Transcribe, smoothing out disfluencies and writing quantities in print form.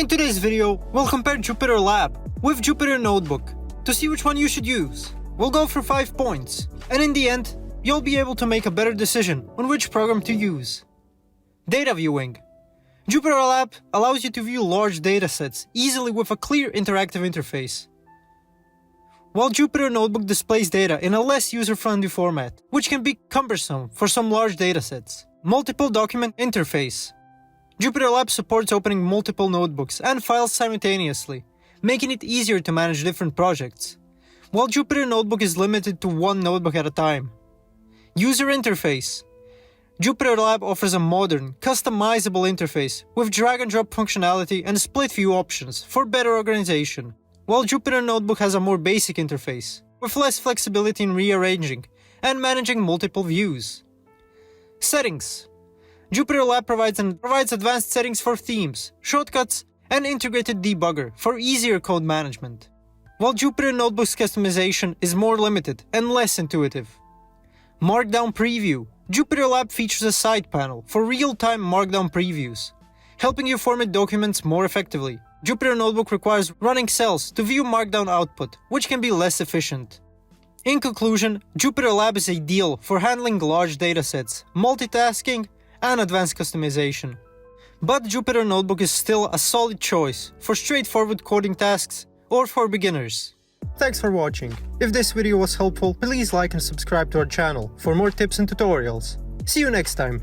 In today's video, we'll compare JupyterLab with Jupyter Notebook to see which one you should use. We'll go through 5 points, and in the end, you'll be able to make a better decision on which program to use. Data viewing. JupyterLab allows you to view large datasets easily with a clear interactive interface, while Jupyter Notebook displays data in a less user-friendly format, which can be cumbersome for some large datasets. Multiple document interface. JupyterLab supports opening multiple notebooks and files simultaneously, making it easier to manage different projects, while Jupyter Notebook is limited to one notebook at a time. User interface. JupyterLab offers a modern, customizable interface with drag-and-drop functionality and split-view options for better organization, while Jupyter Notebook has a more basic interface, with less flexibility in rearranging and managing multiple views. Settings. JupyterLab provides advanced settings for themes, shortcuts, and integrated debugger for easier code management, while Jupyter Notebook's customization is more limited and less intuitive. Markdown preview. JupyterLab features a side panel for real-time Markdown previews, helping you format documents more effectively. Jupyter Notebook requires running cells to view Markdown output, which can be less efficient. In conclusion, JupyterLab is ideal for handling large datasets, multitasking, and advanced customization. But Jupyter Notebook is still a solid choice for straightforward coding tasks or for beginners. Thanks for watching. If this video was helpful, please like and subscribe to our channel for more tips and tutorials. See you next time.